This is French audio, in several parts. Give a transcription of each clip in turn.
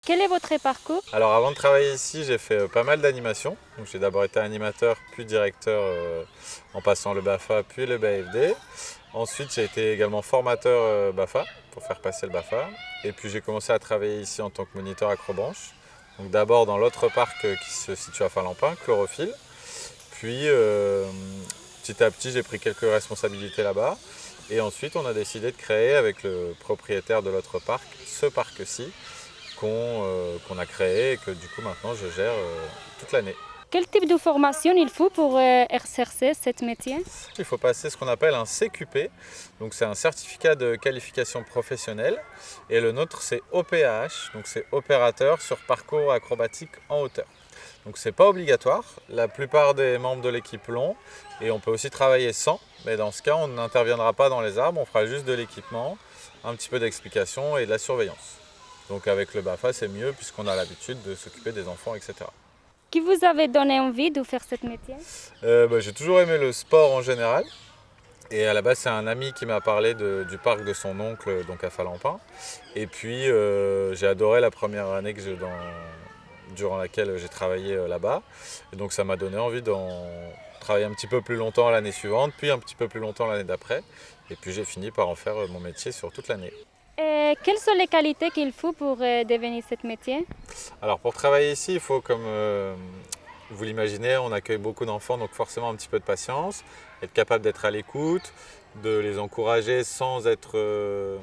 Quel est votre parcours? Alors avant de travailler ici, j'ai fait pas mal d'animations. Donc j'ai d'abord été animateur, puis directeur en passant le BAFA, puis le BAFD. Ensuite, j'ai été également formateur BAFA pour faire passer le BAFA. Et puis j'ai commencé à travailler ici en tant que moniteur acrobranche. Donc d'abord dans l'autre parc qui se situe à Falampin, Chlorophylle. Puis petit à petit, j'ai pris quelques responsabilités là-bas. Et ensuite, on a décidé de créer avec le propriétaire de l'autre parc, ce parc-ci, qu'on a créé et que du coup maintenant je gère toute l'année. Quel type de formation il faut pour exercer ce métier? Il faut passer ce qu'on appelle un CQP, donc c'est un certificat de qualification professionnelle, et le nôtre c'est OPAH, donc c'est opérateur sur parcours acrobatique en hauteur. Donc c'est pas obligatoire, la plupart des membres de l'équipe l'ont, et on peut aussi travailler sans, mais dans ce cas on n'interviendra pas dans les arbres, on fera juste de l'équipement, un petit peu d'explication et de la surveillance. Donc avec le BAFA c'est mieux puisqu'on a l'habitude de s'occuper des enfants, etc. Qui vous avez donné envie de faire ce métier? J'ai toujours aimé le sport en général. Et à la base, c'est un ami qui m'a parlé du parc de son oncle, donc à Falampin. Et puis, j'ai adoré la première année durant laquelle j'ai travaillé là-bas. Et donc, ça m'a donné envie d'en travailler un petit peu plus longtemps l'année suivante, puis un petit peu plus longtemps l'année d'après. Et puis, j'ai fini par en faire mon métier sur toute l'année. Et quelles sont les qualités qu'il faut pour devenir ce métier? Alors, pour travailler ici, il faut, comme vous l'imaginez, on accueille beaucoup d'enfants, donc forcément un petit peu de patience, être capable d'être à l'écoute, de les encourager sans être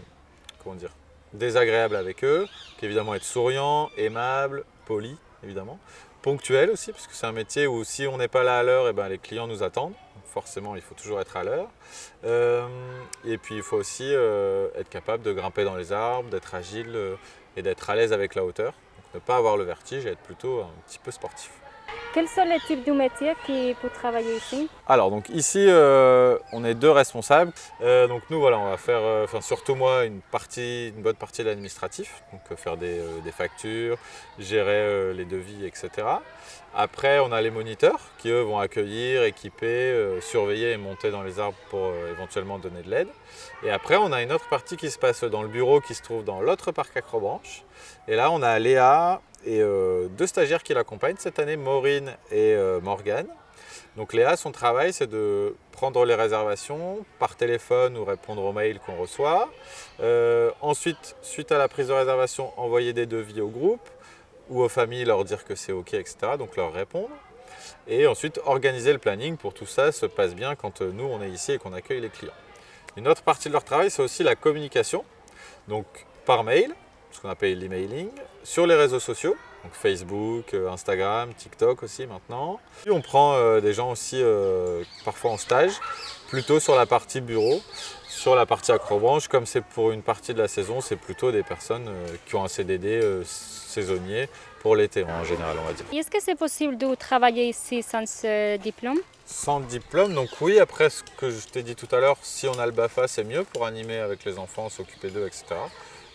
désagréable avec eux, évidemment être souriant, aimable, poli, évidemment, ponctuel aussi, parce que c'est un métier où si on n'est pas là à l'heure, les clients nous attendent. Donc forcément, il faut toujours être à l'heure. Et puis, il faut aussi être capable de grimper dans les arbres, d'être agile et d'être à l'aise avec la hauteur. Donc, ne pas avoir le vertige et être plutôt un petit peu sportif. Quels sont les types de métiers qui pour travailler ici? Alors donc ici on est deux responsables. Donc nous voilà, on va faire, surtout moi, une bonne partie de l'administratif, donc faire des factures, gérer les devis, etc. Après on a les moniteurs qui eux vont accueillir, équiper, surveiller et monter dans les arbres pour éventuellement donner de l'aide. Et après on a une autre partie qui se passe dans le bureau qui se trouve dans l'autre parc Acrobranche. Et là on a Léa et deux stagiaires qui l'accompagnent cette année, Maureen et Morgane. Donc Léa, son travail, c'est de prendre les réservations par téléphone ou répondre aux mails qu'on reçoit. Ensuite, suite à la prise de réservation, envoyer des devis au groupe ou aux familles, leur dire que c'est OK, etc. Donc leur répondre. Et ensuite, organiser le planning pour que tout ça se passe bien quand nous, on est ici et qu'on accueille les clients. Une autre partie de leur travail, c'est aussi la communication. Donc par mail, ce qu'on appelle l'emailing, sur les réseaux sociaux, donc Facebook, Instagram, TikTok aussi maintenant. Puis on prend des gens aussi parfois en stage, plutôt sur la partie bureau. Sur la partie acrobranche, comme c'est pour une partie de la saison, c'est plutôt des personnes qui ont un CDD saisonnier pour l'été en général, on va dire. Est-ce que c'est possible de travailler ici sans ce diplôme? Sans diplôme, donc oui, après ce que je t'ai dit tout à l'heure, si on a le BAFA, c'est mieux pour animer avec les enfants, s'occuper d'eux, etc.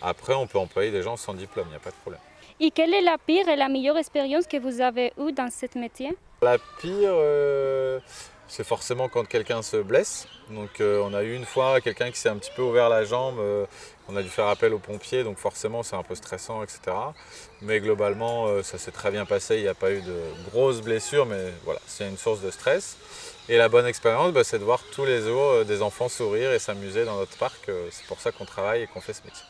Après, on peut employer des gens sans diplôme, il n'y a pas de problème. Et quelle est la pire et la meilleure expérience que vous avez eue dans ce métier? La pire, c'est forcément quand quelqu'un se blesse. Donc on a eu une fois quelqu'un qui s'est un petit peu ouvert la jambe, on a dû faire appel aux pompiers, donc forcément c'est un peu stressant, etc. Mais globalement, ça s'est très bien passé, il n'y a pas eu de grosses blessures, mais voilà, c'est une source de stress. Et la bonne expérience, c'est de voir tous les jours des enfants sourire et s'amuser dans notre parc. C'est pour ça qu'on travaille et qu'on fait ce métier.